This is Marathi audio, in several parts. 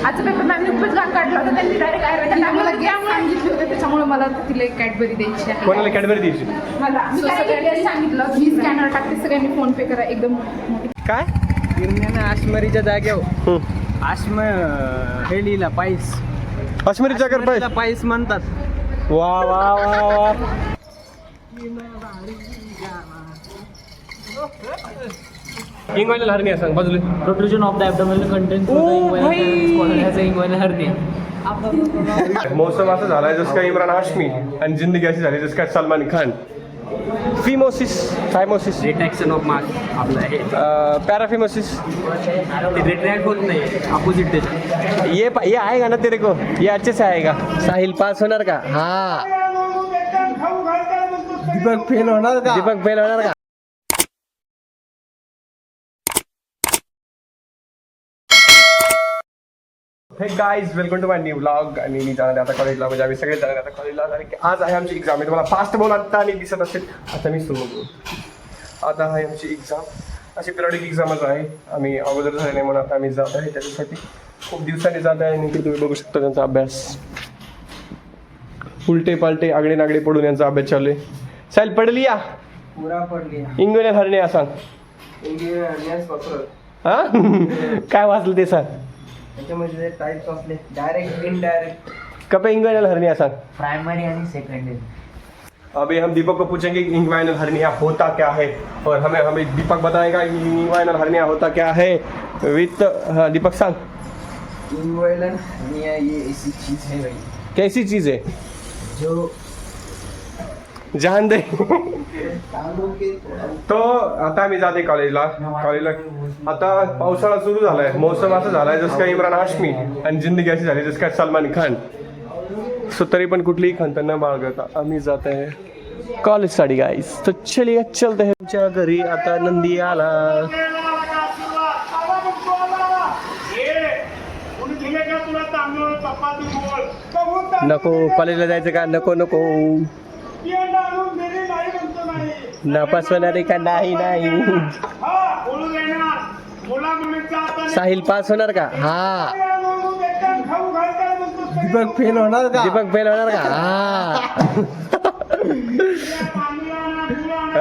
आजचा पेपर मॅमने खूपच घाण काढला होता. त्यांनी डायरेक्ट सांगितलं होतं, त्याच्यामुळे मला तिला एक कॅडबरी द्यायची आहे. कोणाला कॅडबरी द्यायची? मला मी सगळ्यांनी सांगितलं मी स्कॅनर टाकते, सगळ्यांनी फोन पे करा. एकदम मोठी काय गिरण्यानं आश्मरीच्या जागेवर आश्म हे लिहिला पायस. काश्मीरीच्या कर पाय पायस म्हणतात. वा वा वा वा. इंग्वायनल हर्निया सांग बाजूला. Protrusion of the abdominal contents of the inguinal canal is called as a inguinal hernia. मौसम असं झालाय जसं काय इम्रान हाशमी आणि जिंदगी अशी झाली जसं काय सलमान खान. फिमोसिस, थायमोसिस, रिट्रॅक्शन ऑफ मार्क आपलं हे पैराफिमोसिस. रिट्रॅक्ट होत नाही, अपोजिट त्याच्या. ये आएगा ना तेरे को, ये अच्छे से आएगा. साहिल पास होणार का? हा. दीपक फेल होणार का? दीपक फेल होणार का? Hey guys, welcome to my new vlog. आणि मी जाणार आता कॉलेजला, म्हणजे आम्ही सगळे जाणार आता कॉलेजला. कारण की आज आहे आमची एक्झाम. आहे तुम्हाला फास्ट बोल आता आणि दिसत असेल. आता मी सुरू करू. आता आहे आमची एक्झाम, अशी पिरियडिक एक्झामच आहे. आम्ही अगोदर झाले नाही म्हणून आता आम्ही जात आहे त्याच्यासाठी. खूप दिवसांनी जात आहे आणि तुम्ही बघू शकता त्यांचा अभ्यास. उलटे पालटे आगडे नागडे पडून यांचा अभ्यास चालू आहे. साहिल पडली या पुरा पडली. इंग्वेनल हर्निया सांग. हा काय वाचलं ते सांग. त्याच्यामध्ये टाइप्स असले डायरेक्ट इनडायरेक्ट. कब इंग्वेनल हर्निया सांग. प्राइमरी आणि सेकंडरी. अभी हम दीपक को पूछेंगे कि इंग्वाइनल हर्निया होता क्या है, और हमें दीपक बताएगा कि इंग्वाइनल हर्निया होता क्या है विथ. हाँ दीपक सांग. इंगुइनल हर्निया ये ऐसी चीज है भाई, कैसी चीज़ है जो जान दे. टांगों के तो आता आम्ही जाते कॉलेजला. आता पावसाळा सुरू झालाय, मौसम असं झालाय जसं काय इम्रान हाशमी आणि जिंदगी अशी झाली जसं काय सलमान खान. सो तरी पण कुठलीही खंत न बाळगता आम्ही जात आहे कॉलेजसाठी गाईस. तो चलिए चलते हैं तुमच्या घरी. आता नंदी आला. नको कॉलेजला जायचं का? नको नको. नापास होणार आहे का? नाही नाही. साहिल पास होणार का? हा. दीपक फेल होणार का? दीपक फेल होणार का? हा.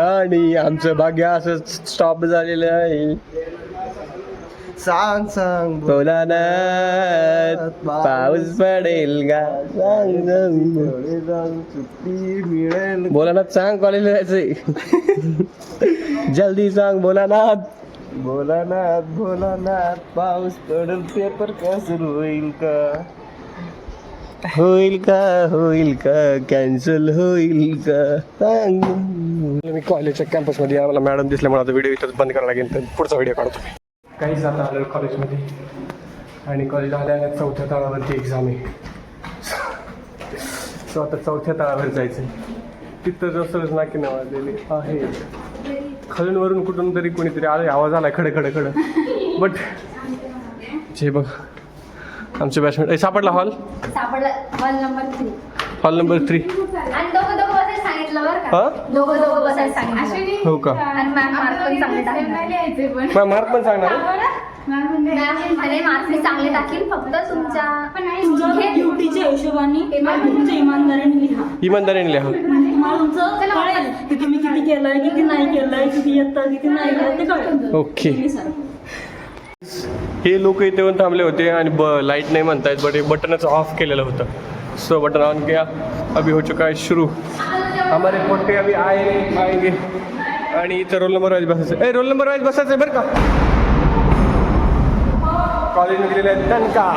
आणि आमचं भाग्य असं स्टॉप झालेलं आहे. सांग सांग भोलानाथ पाऊस पडेल का? सांग सांग. सुट्टी मिळेल. भोलानाथ सांग कॉलेजला जायचंय. जल्दी सांग भोलानाथ. भोलानाथ भोलानाथ पाऊस पडेल, पेपर का सुरू होईल का? होईल का कॅन्सल होईल का? सांग. मी कॉलेजच्या कॅम्पसमध्ये आम्हाला मॅडम दिसल्यामुळे आता व्हिडिओ इथंच बंद करायला लागेल, तर पुढचा व्हिडिओ काढतो. काहीच जाता आलं कॉलेजमध्ये, आणि कॉलेजला आल्याने 4थ्या तळावरची एक्झाम आहे. सो आता 4थ्या तळावर जायचं आहे. तिथं जसं नाकी नावाजलेली आहे. खालून वरून कुठून तरी कोणीतरी आलं, आवाज आलाय खडं खडं खडं. बट जे बघ आमचे बॅचमेट सापडला हॉल. सापडला हॉल नंबर 3. Hall number 3. आणि दोघं बसायला सांगितलं बरं का? हा दोघं बसायला सांगितलं. हो का? आणि मॅम मार्क पण चांगले टाकले. मार्क पण सांगणार. मॅम म्हणे मार्क मी चांगले टाकील, फक्त तुमच्या ड्युटीच्या हिशोबाने तुमच्या इमानदारीने लिहा. इमानदारीने लिहा. तुम्हाला तुमचं कळेल की तुम्ही किती केलंय, किती नाही केलंय, किती येतं, किती नाही येतं ते कळेल. ओके. हे लोक इथे येऊन थांबले होते आणि लाईट नाही म्हणतायत, बट हे बटनच ऑफ केलेलं होतं. सो बटन ऑन किया, अभी हो चुका है शुरू. हमारे पोटे अभी आएंगे. आणि इथं रोल नंबर वाईज बसायचं. रोल नंबर वाईज बसायचं आहे बरं का. कॉलेजने दिलेलं आहे दणका.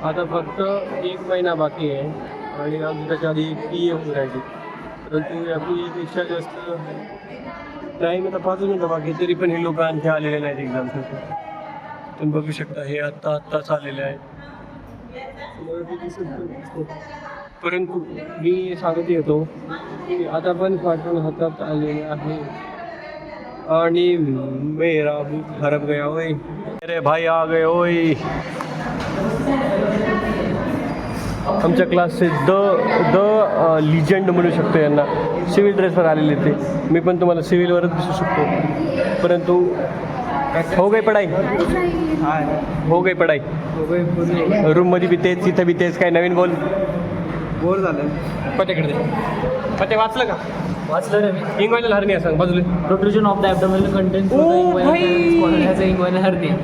आता फक्त 1 महिना बाकी आहे आणि आमची त्याच्या आधी PA होऊन राहिली. परंतु आपली पेक्षा जास्त टाईम आता 5 मिनिटं बाकी, तरी पण हे लोक आणखी आलेले नाहीत एक्झामसाठी. तुम्ही बघू शकता हे आत्ताच आलेले आहेत. परंतु मी सांगत येतो की आता पण कार्टून हातात आलेले आहे आणि मेरा बुक हरप गया होय. अरे भाई आ गए होय. आमच्या क्लासचे द लिजंड म्हणू शकतो यांना. सिव्हिल ड्रेसवर आलेले ते. मी पण तुम्हाला सिव्हिलवरच दिसू शकतो, परंतु हो गई पढाई, हो गई पढाई. रूममध्ये बी तेच, इथं बी तेच. काय नवीन बोल. बोर झालं. पत्याकडे पत्या वाचलं का? वाचलं रे मी. इंग्वायनल हर्निया सांग बाजूले. प्रोट्रुजन ऑफ द ॲब्डोमिनल कंटेंट इंग्वायनल हर्निया.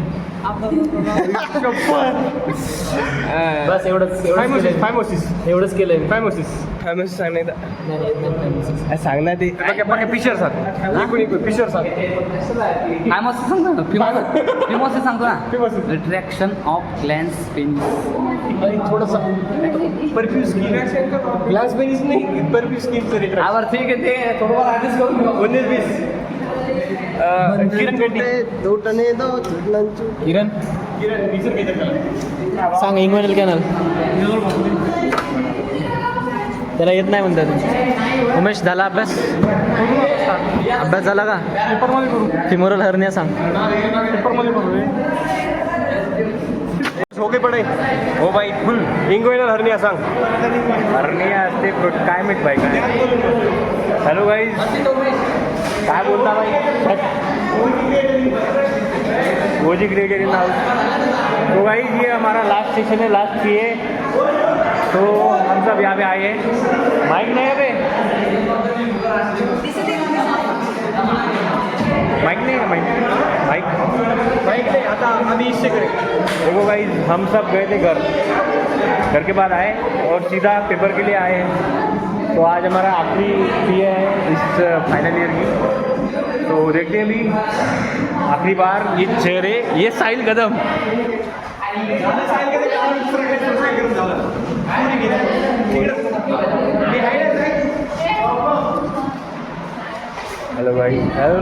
बस एवढंच फायमोसिस केलंय मी. फायमोसिस सांग नाही नाही, सांग ना ते. बाकी फिशर सांग. इकडून फिशर सांग. सांगतो ना. रिट्रॅक्शन ऑफ ग्लॅन्स पेनिस. थोडंसं परफ्यूज स्किन. ग्लास पेनिस नाही, परफ्यूज स्किनचं रिट्रॅक्ट. ठीक आहे ते थोडं ॲडजस्ट करून 19-20. किरण गड्डी. किरण किरण सांग इंग्वायनल कॅनल. त्याला येत नाही म्हणतात. उमेश झाला अभ्यास? अभ्यास झाला का? पेपरमध्ये करू. फिमोरल हर्निया सांग. पेपरमध्ये करू. हो गई पढाई. हो बाई. इंग्वायनल हर्निया सांग. हर्निया असते काय माहित बाई काय. हॅलो गाईज, काय बोलता भाई? वो जी ग्रेड इन हाउस. तो गाइस ये हमारा लास्ट सेशन है, लास्ट की है. तो हम सब यहाँ पे आए हैं. माइक नहीं है बे, माइक नहीं है. माइक नहीं. आता अभी इससे करें. देखो गाइस, हम सब गए थे घर के बाद आए और सीधा पेपर के लिए आए हैं. तो आज हमारा आखिरी ये है इस फाइनल ईयर की. तो देखते हैं अभी आखिरी बार ये चेहरे, ये साहिल कदम. हेलो भाई. हेलो.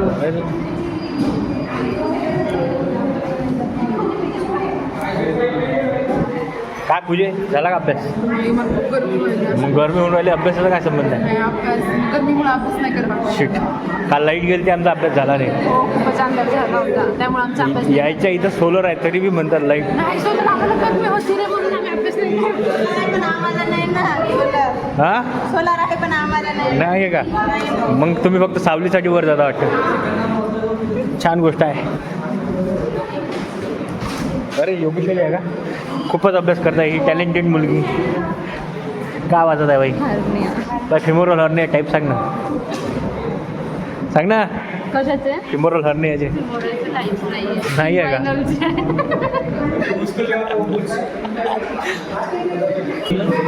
काय पूजे झाला का अभ्यास? मग गरमी होऊन राहिली, अभ्यासाचा काय संबंध आहे? गरमीमुळे अभ्यास नाही करत. शिट, काल लाईट गेली, आमचा अभ्यास झाला नाही. खूपच अंदाज झाला होता, त्यामुळे आमचा अभ्यास यायच्या इथं सोलर आहे तरी बी म्हणतात लाईट नाही. सोलर आम्हाला गरमी होती रे म्हणून आम्ही अभ्यास नाही करत. पण आम्हाला नाही ना सोलर. हां सोलर आहे पण आम्हाला नाही. नाही आहे का? मग तुम्ही फक्त सावलीसाठी वर जाता वाटतं. छान गोष्ट आहे. अरे योगेश्वरी आहे का? खूपच अभ्यास करताय ही टॅलेंटेड मुलगी. काय वाचत आहे बाई? फिमोरल हर्निया टाईप सांग ना. सांग ना. कशाचे? फिमोरल हर्नियाचे. नाही आहे का?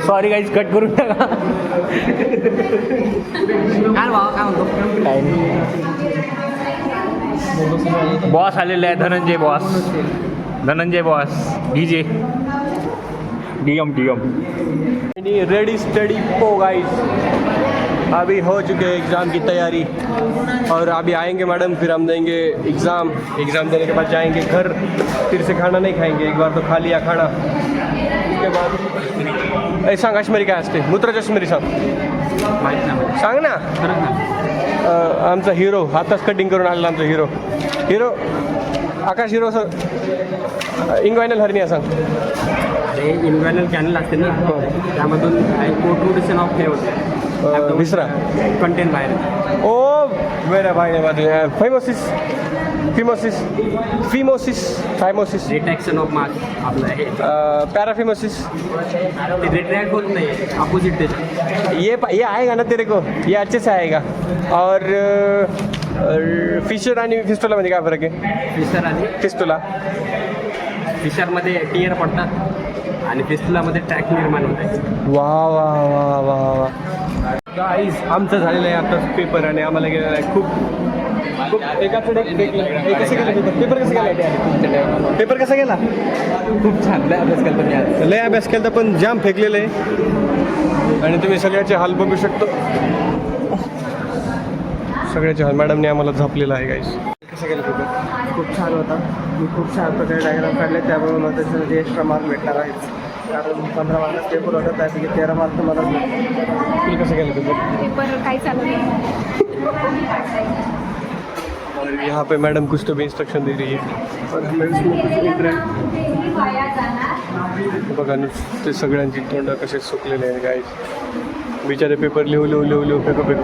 सॉरी गाईज, कट करून टाका. काय नाही. बॉस आलेले आहे. Dhananjay boss DJ DM ready steady पो गाइस. अभी हो चुके एग्ज़ाम की तैयारी और अभी आएंगे मैडम, फिर हम देंगे एग्ज़ाम देने के बाद जाएंगे घर. फिर से खाना नहीं खाएंगे, एक बार तो खा लिया खाना. उसके बाद सांग काश्मीरी काय असते? मूत्र काश्मीरी सांग. सांग ना. आमचा हिरो आताच कटिंग करून आलेला. आमचा हिरो आकाश हिरो सर. इंग्वायनल हर्निया सांग. ते इन्व्हॅनल कॅनल असते ना, त्यामधून प्रोट्रुडेशन ऑफ हे होते. विसरा कंटेंट बाहेर. ओ मेरा भाई ने बात. फायमोसिस रिट्रॅक्शन ऑफ मास आपलं हे. पैराफिमोसिस. ते रिट्रॅक्ट होत नाही, अपोजिट त्याच्या. ये आएगा ना तेरे को, ये अच्छे से आएगा. और फिशर आणि फिस्टुला मध्ये काय फरक आहे? फिशर आणि फिशरमध्ये टियर पडतात आणि फिस्टुलामध्ये ट्रॅक निर्माण होतात. वा वा वा वा वा. गाईज, आमचं झालेलं आहे आता पेपर आणि आम्हाला गेलेला आहे खूप एकाकडे कसं गेलं पेपर कसा गेला? खूप छान लय अभ्यास केला मी आज. लय अभ्यास केला पण जाम फेकलेलं आहे आणि तुम्ही सगळ्याचे हाल बघू शकतो. सगळ्याचे हाल मॅडमने आम्हाला झापलेलं आहे गाईज. कसं गेलं पेपर? खूप छान होता. मी खूप छान प्रकारे डायग्राम काढले, त्यामुळे मला त्याच्यामध्ये एक्स्ट्रा मार्क भेटणार आहेत. कारण 15 मार्क पेपर होता, त्यापैकी 13 मार्क मला भेटतात. तुला कसं गेलं पेपर? पेपर काही चालू नाही. और यहाँ पे मैडम कुछ तो भी इंस्ट्रक्शन दे रही है और हमें उसमें कुछ इंटरेस्ट बघा नुसते सगळ्यांची तोंड कसे सुकलेले आहेत गाईज. बिचारे पेपर लिहू पेपर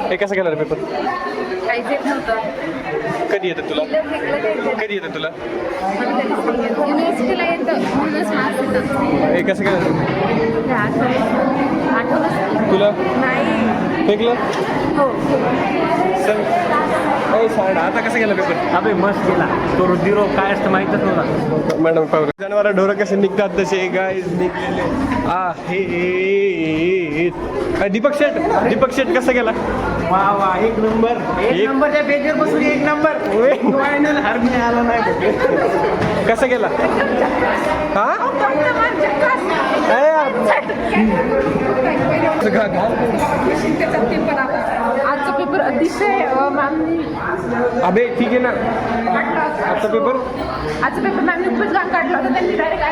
हे कसं केलं रे पेपर? काहीच येत नव्हतं. कधी येतं तुला? कधी येतं तुला? युनिव्हर्सिटीला येतं म्हणूनच मार्क्स येतात. हे कसं केलं आठवलं तुला? नाही. फेकलं? हो. सांग आता कसं गेलं पेपर? अबे मस्त गेला तो रुधिरो काय असतं माहीतच नव्हता. मॅडम जनावर ढोरं कसे निघतात तसे गाईज निघलेले आहे. दीपक शेठ कसं गेला? वा वा एक नंबर नंबरच्या पेजवर बसून एक नंबर फायनल हरणे आला नाही. कसं गेला? हा आजचा पेपर अतिशय अबे ठीक आहे ना आजचा पेपर मॅमने खूपच घाण काढला होता. त्यांनी डायरेक्ट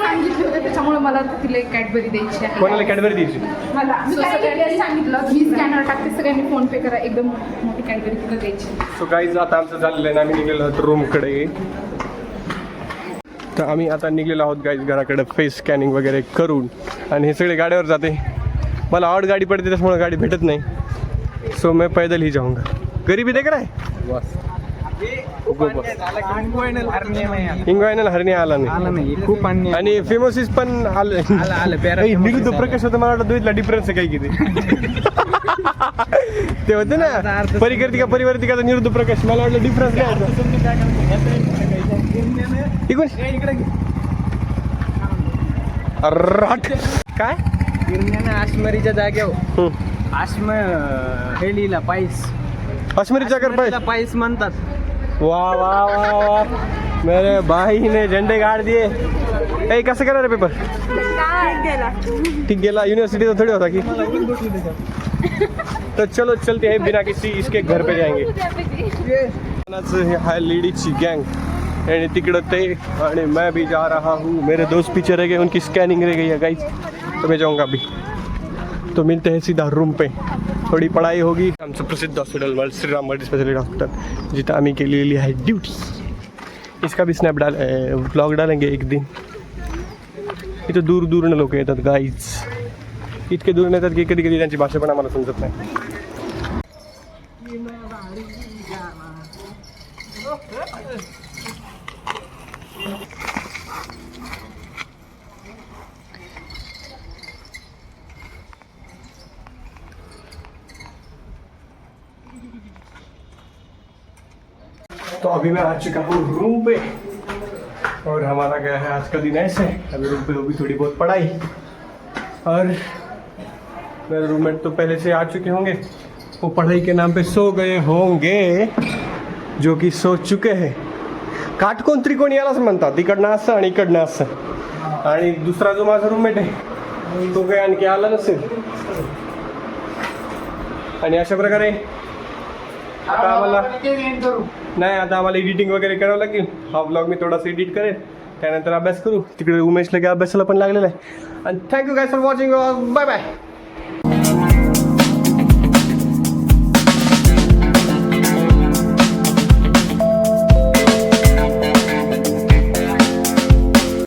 सांगितले होते त्याच्यामुळे मला तिला एक कॅडबरी द्यायची आहे. कोणाला कॅडबरी द्यायची? मला मी सगळ्यांनी सांगितलं मी स्कॅनर टाकते सगळ्यांनी फोन पे करा एकदम मोठी कॅडबरी तिला द्यायची. सो गाईज आता आमचं झालेलं आहे ना आम्ही निघलेलो आहोत रूमकडे. तर आम्ही आता निघलेलो आहोत गाईज घराकडे फेस स्कॅनिंग वगैरे करून आणि हे सगळे गाड्यावर जाते. मला आउट गाडी पडते त्याच्यामुळे गाडी भेटत नाही. सो मैं पैदल ही जाऊंगा. गरीबी देख रहा है इंग्वायनल हरणे आला नाही खूप आणि फेमोसिस पण आलं. निरुद्ध प्रकाश होतं मला वाटतं दोघीतला डिफरन्स आहे काही किती ते होते ना परिवर्तिकाचा निरुद्ध प्रकाश मला वाटलं डिफरन्स काय काय गिरण्यानं आश्मरीच्या जागेवर आश्म हे लिहिला पायस अश्मरी जागर पायस म्हणतात. वाह वाह वाह वाह मेरे भाई ने झंडे गाड़ दिए. ए कसं केलं रे पेपर? ठीक गेला. युनिवर्सिटी तो थोड़ी होता की तो चलो चलते हैं बिना किसी इसके घर पे जाएंगे. हा लेडीजची गँग आणि तिकडं ते आणि मैं भी जा रहा हूँ. मेरे दोस्त पीछे रह गए उनकी स्कैनिंग रह गई है गाइस. तो मैं जाऊँगा अभी. तो मिलते हैं सीधा रूम पे. थोड़ी पढ़ाई होगी. आमचं प्रसिद्ध hospital world Shriram multi speciality doctor जिथं आम्ही केलेली आहे ड्यूटी. इसका भी स्नॅप ब्लॉग डालेंगे एक दिन. इथं दूर दूरनं लोक येतात गाईज. इतके दूर येतात की कधी कधी त्यांची भाषा पण आम्हाला समजत नाही. तो अभी मैं आ चुका हूँ रूम पे और हमारा गया है आज का दिन ऐसे. अभी रूम पे होगी थोड़ी बहुत पढ़ाई और मेरे रूममेट तो पहले से आ चुके होंगे. वो पढ़ाई के नाम पे सो गए होंगे जो कि सो चुके हैं. काटकोन त्रिकोण यालाच म्हणतात. इकडनं असं आणि इकडनं असं आणि दुसरा जो माझा रूममेट आहे तो काही आणखी आला नसेल. आणि अशा प्रकारे आता आम्हाला एडिटिंग वगैरे करावं लागेल. हा ब्लॉग मी थोडासा एडिट करेन त्यानंतर अभ्यास करू. तिकडे उमेशला काय अभ्यासाला पण लागलेला आहे. आणि thank you guys for watching. Bye bye.